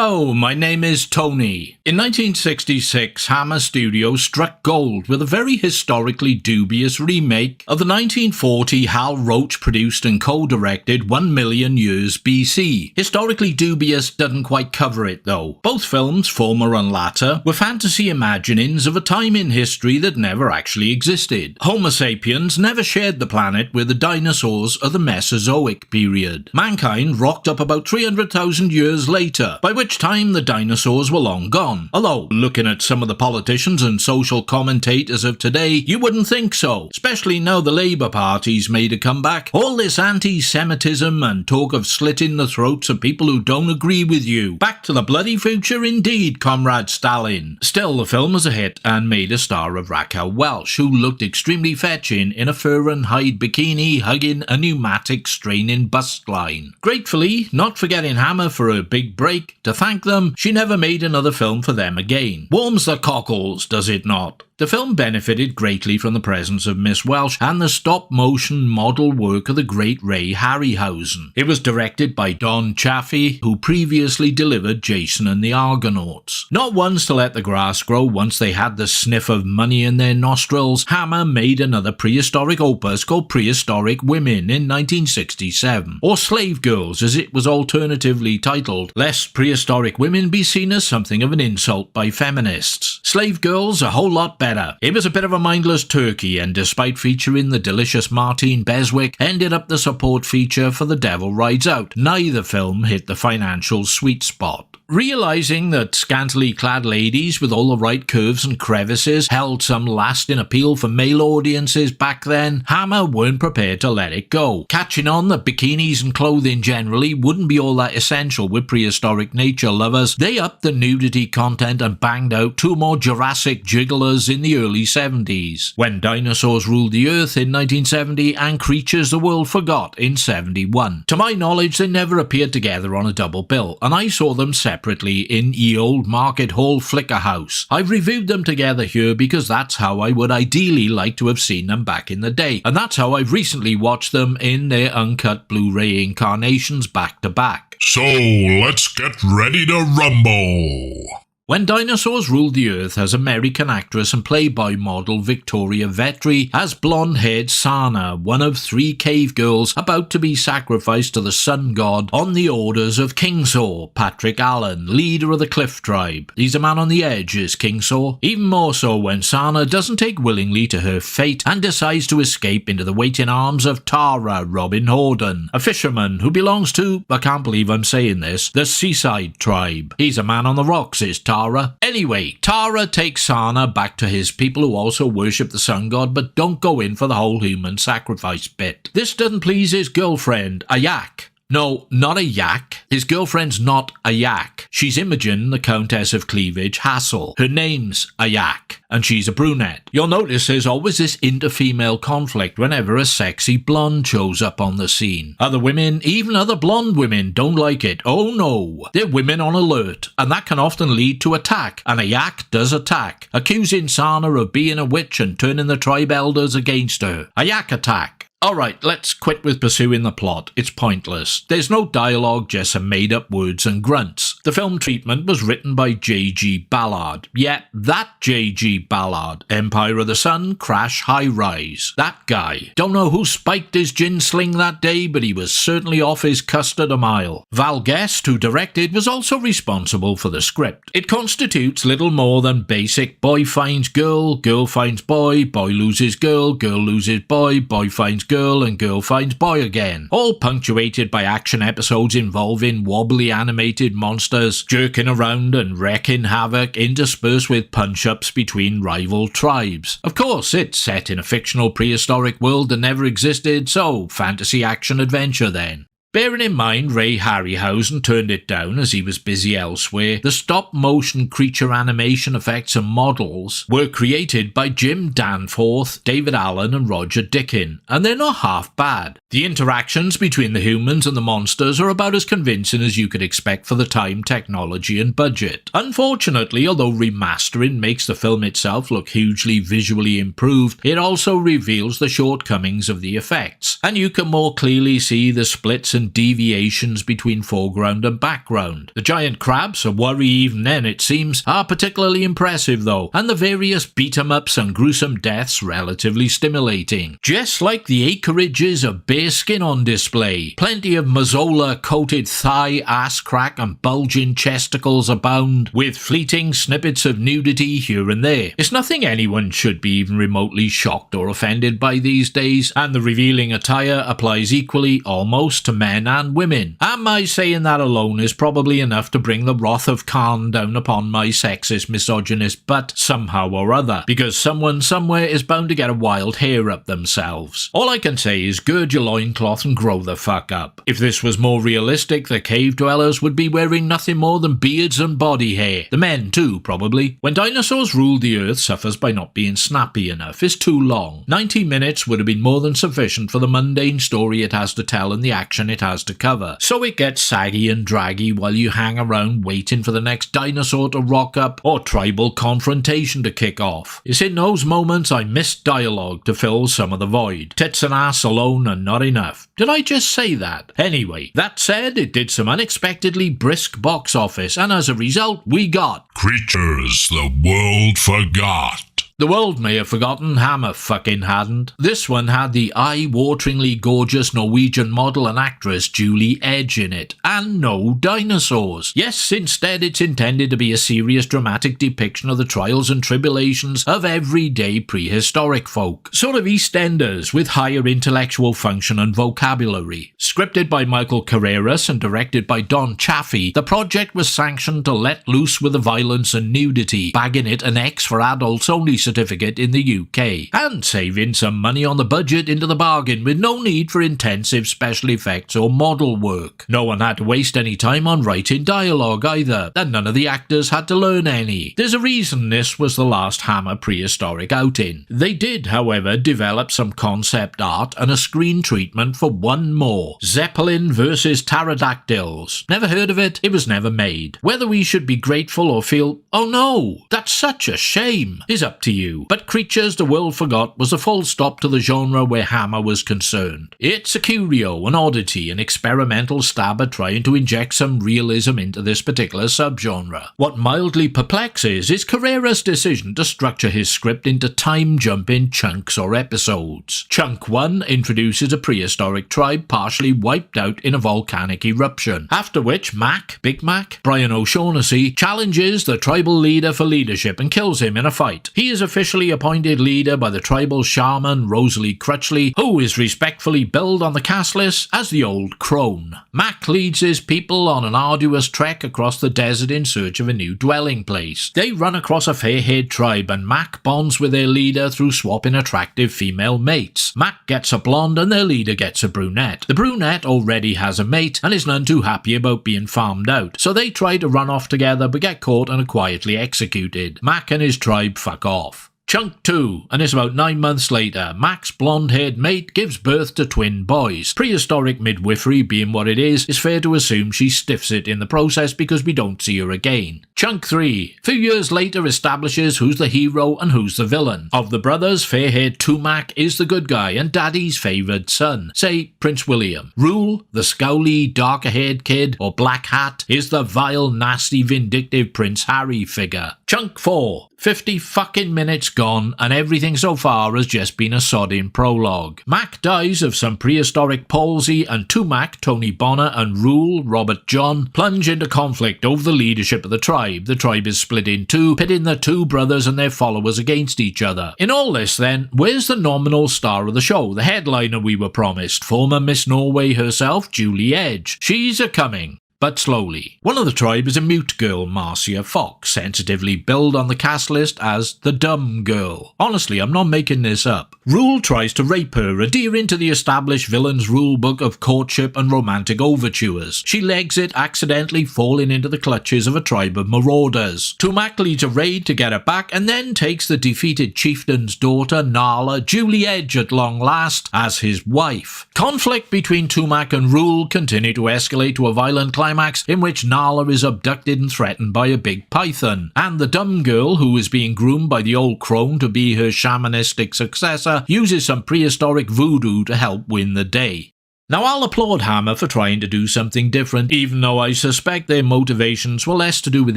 Hello, my name is Tony. In 1966, Hammer Studios struck gold with a very historically dubious remake of the 1940 Hal Roach produced and co-directed 1 Million Years BC. Historically dubious doesn't quite cover it though. Both films, former and latter, were fantasy imaginings of a time in history that never actually existed. Homo sapiens never shared the planet with the dinosaurs of the Mesozoic period. Mankind rocked up about 300,000 years later, by which time the dinosaurs were long gone. Although, looking at some of the politicians and social commentators of today, you wouldn't think so, especially now the Labour Party's made a comeback. All this anti-Semitism and talk of slitting the throats of people who don't agree with you. Back to the bloody future indeed, Comrade Stalin. Still, the film was a hit and made a star of Raquel Welch, who looked extremely fetching in a fur and hide bikini hugging a pneumatic straining bust line. Gratefully, not forgetting Hammer for her big break, to thank them, she never made another film for them again. Warms the cockles, does it not? The film benefited greatly from the presence of Miss Welch and the stop-motion model work of the great Ray Harryhausen. It was directed by Don Chaffee, who previously delivered Jason and the Argonauts. Not ones to let the grass grow once they had the sniff of money in their nostrils, Hammer made another prehistoric opus called Prehistoric Women in 1967, or Slave Girls as it was alternatively titled, lest prehistoric women be seen as something of an insult by feminists. Slave Girls a whole lot better. It was a bit of a mindless turkey, and despite featuring the delicious Martine Beswick, ended up the support feature for The Devil Rides Out. Neither film hit the financial sweet spot. Realising that scantily clad ladies with all the right curves and crevices held some lasting appeal for male audiences back then, Hammer weren't prepared to let it go. Catching on that bikinis and clothing generally wouldn't be all that essential with prehistoric nature lovers, they upped the nudity content and banged out two more Jurassic jigglers in the early 70s, When Dinosaurs Ruled the Earth in 1970 and Creatures the World Forgot in 71. To my knowledge, they never appeared together on a double bill, and I saw them separately in Ye Old Market Hall Flicker House. I've reviewed them together here because that's how I would ideally like to have seen them back in the day, and that's how I've recently watched them in their uncut Blu-ray incarnations back to back. So let's get ready to rumble! When Dinosaurs Ruled the Earth has American actress and Playboy model Victoria Vetri as blonde-haired Sana, one of three cave girls about to be sacrificed to the sun god on the orders of King Saw, Patrick Allen, leader of the Cliff Tribe. He's a man on the edge, is King Saw. Even more so when Sana doesn't take willingly to her fate and decides to escape into the waiting arms of Tara Robin Horden, a fisherman who belongs to, I can't believe I'm saying this, the Seaside Tribe. He's a man on the rocks, is Tara. Anyway, Tara takes Sana back to his people who also worship the sun god but don't go in for the whole human sacrifice bit. This doesn't please his girlfriend, Ayak. No, not a yak. His girlfriend's not a yak. She's Imogen, the Countess of Cleavage Hassel. Her name's Ayak, and she's a brunette. You'll notice there's always this inter-female conflict whenever a sexy blonde shows up on the scene. Other women, even other blonde women, don't like it. Oh no. They're women on alert, and that can often lead to attack, and Ayak does attack, accusing Sana of being a witch and turning the tribe elders against her. Ayak attack. Alright, let's quit with pursuing the plot. It's pointless. There's no dialogue, just some made-up words and grunts. The film treatment was written by J.G. Ballard. Yeah, that J.G. Ballard. Empire of the Sun, Crash, High Rise. That guy. Don't know who spiked his gin sling that day, but he was certainly off his custard a mile. Val Guest, who directed, was also responsible for the script. It constitutes little more than basic boy finds girl, girl finds boy, boy loses girl, girl loses boy, boy finds girl, and girl finds boy again, all punctuated by action episodes involving wobbly animated monsters jerking around and wreaking havoc, interspersed with punch-ups between rival tribes. Of course, it's set in a fictional prehistoric world that never existed, so fantasy action adventure then. Bearing in mind Ray Harryhausen turned it down as he was busy elsewhere, the stop-motion creature animation effects and models were created by Jim Danforth, David Allen and Roger Dickin, and they're not half bad. The interactions between the humans and the monsters are about as convincing as you could expect for the time, technology and budget. Unfortunately, although remastering makes the film itself look hugely visually improved, it also reveals the shortcomings of the effects, and you can more clearly see the splits and deviations between foreground and background. The giant crabs, a worry even then it seems, are particularly impressive though, and the various beat-em-ups and gruesome deaths relatively stimulating. Just like the acreages of bare skin on display, plenty of mazzola-coated thigh, ass crack and bulging chesticles abound, with fleeting snippets of nudity here and there. It's nothing anyone should be even remotely shocked or offended by these days, and the revealing attire applies equally almost to men and women. And my saying that alone is probably enough to bring the wrath of Khan down upon my sexist misogynist butt somehow or other, because someone somewhere is bound to get a wild hair up themselves. All I can say is gird your loincloth and grow the fuck up. If this was more realistic, the cave dwellers would be wearing nothing more than beards and body hair. The men too, probably. When Dinosaurs Ruled the Earth suffers by not being snappy enough. It's too long. 90 minutes would have been more than sufficient for the mundane story it has to tell and the action it has to cover. So it gets saggy and draggy while you hang around waiting for the next dinosaur to rock up or tribal confrontation to kick off. It's in those moments I miss dialogue to fill some of the void. Tits and ass alone are not enough. Did I just say that? Anyway, that said, it did some unexpectedly brisk box office, and as a result, we got Creatures the world forgot. The world may have forgotten, Hammer fucking hadn't. This one had the eye-wateringly gorgeous Norwegian model and actress Julie Ege in it, and no dinosaurs. Yes, instead it's intended to be a serious dramatic depiction of the trials and tribulations of everyday prehistoric folk. Sort of EastEnders with higher intellectual function and vocabulary. Scripted by Michael Carreras and directed by Don Chaffee, the project was sanctioned to let loose with the violence and nudity, bagging it an X for adults only certificate in the UK, and saving some money on the budget into the bargain with no need for intensive special effects or model work. No one had to waste any time on writing dialogue either, and none of the actors had to learn any. There's a reason this was the last Hammer Prehistoric outing. They did, however, develop some concept art and a screen treatment for one more. Zeppelin vs. Pterodactyls. Never heard of it? It was never made. Whether we should be grateful or feel, oh no, that's such a shame, is up to you. But Creatures the World Forgot was a full stop to the genre where Hammer was concerned. It's a curio, an oddity, an experimental stab at trying to inject some realism into this particular subgenre. What mildly perplexes is Carrera's decision to structure his script into time-jumping chunks or episodes. Chunk 1 introduces a prehistoric tribe partially wiped out in a volcanic eruption, after which Big Mac, Brian O'Shaughnessy, challenges the tribal leader for leadership and kills him in a fight. He is officially appointed leader by the tribal shaman Rosalie Crutchley, who is respectfully billed on the cast list as the Old Crone. Mac leads his people on an arduous trek across the desert in search of a new dwelling place. They run across a fair-haired tribe and Mac bonds with their leader through swapping attractive female mates. Mac gets a blonde and their leader gets a brunette. The brunette already has a mate and is none too happy about being farmed out, so they try to run off together but get caught and are quietly executed. Mac and his tribe fuck off. Chunk 2, and it's about 9 months later. Mac's blonde-haired mate gives birth to twin boys. Prehistoric midwifery being what it is fair to assume she stiffs it in the process because we don't see her again. Chunk 3, a few years later, establishes who's the hero and who's the villain. Of the brothers, fair-haired Tumac is the good guy and Daddy's favoured son, say Prince William. Rule, the scowly, darker-haired kid, or Black Hat, is the vile, nasty, vindictive Prince Harry figure. Chunk 4, 50 fucking minutes gone and everything so far has just been a sodding prologue. Mac dies of some prehistoric palsy and Tumac, Tony Bonner and Rule, Robert John, plunge into conflict over the leadership of the tribe. The tribe is split in two, pitting the two brothers and their followers against each other. In all this then, where's the nominal star of the show, the headliner we were promised, former Miss Norway herself, Julie Ege? She's a-coming. But slowly. One of the tribe is a mute girl, Marcia Fox, sensitively billed on the cast list as the dumb girl. Honestly, I'm not making this up. Rule tries to rape her, adhering to the established villain's rulebook of courtship and romantic overtures. She legs it, accidentally falling into the clutches of a tribe of marauders. Tumac leads a raid to get her back and then takes the defeated chieftain's daughter, Nala, Julie Ege at long last, as his wife. Conflict between Tumac and Rule continue to escalate to a violent climax in which Nala is abducted and threatened by a big python, and the dumb girl, who is being groomed by the Old Crone to be her shamanistic successor, uses some prehistoric voodoo to help win the day. Now, I'll applaud Hammer for trying to do something different, even though I suspect their motivations were less to do with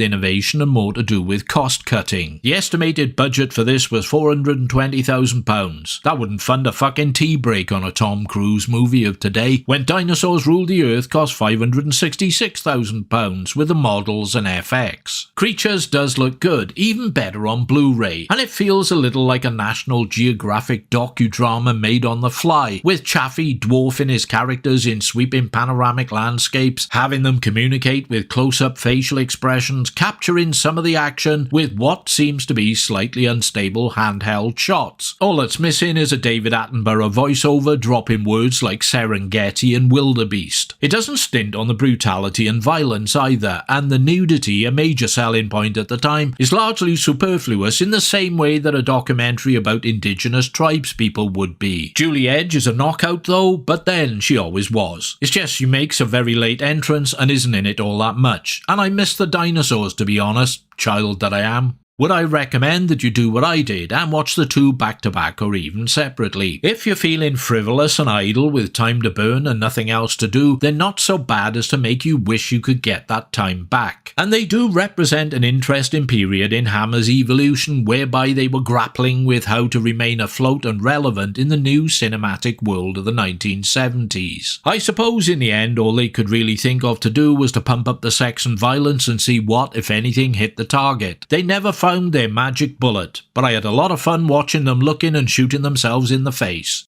innovation and more to do with cost cutting. The estimated budget for this was £420,000. That wouldn't fund a fucking tea break on a Tom Cruise movie of today, when Dinosaurs Ruled the Earth cost £566,000 with the models and FX. Creatures does look good, even better on Blu-ray, and it feels a little like a National Geographic docudrama made on the fly, with Chaffee dwarfing his characters in sweeping panoramic landscapes, having them communicate with close-up facial expressions, capturing some of the action with what seems to be slightly unstable handheld shots. All that's missing is a David Attenborough voiceover dropping words like Serengeti and wildebeest. It doesn't stint on the brutality and violence either, and the nudity, a major selling point at the time, is largely superfluous in the same way that a documentary about indigenous tribespeople would be. Julie Ege is a knockout though, but then she always was. It's just she makes a very late entrance and isn't in it all that much, and I miss the dinosaurs, to be honest, child that I am. Would I recommend that you do what I did and watch the two back to back or even separately? If you're feeling frivolous and idle with time to burn and nothing else to do, they're not so bad as to make you wish you could get that time back. And they do represent an interesting period in Hammer's evolution whereby they were grappling with how to remain afloat and relevant in the new cinematic world of the 1970s. I suppose in the end all they could really think of to do was to pump up the sex and violence and see what, if anything, hit the target. They never found their magic bullet, but I had a lot of fun watching them looking and shooting themselves in the face.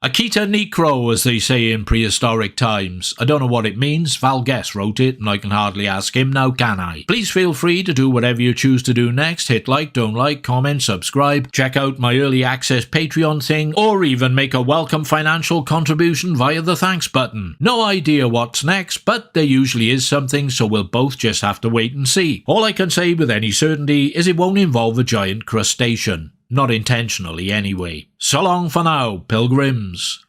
Akita Necro, as they say in prehistoric times. I don't know what it means. Val Guess wrote it, and I can hardly ask him now, can I? Please feel free to do whatever you choose to do next. Hit like, don't like, comment, subscribe, check out my early access Patreon thing, or even make a welcome financial contribution via the thanks button. No idea what's next, but there usually is something, so we'll both just have to wait and see. All I can say with any certainty is it won't involve a giant crustacean. Not intentionally, anyway. So long for now, pilgrims.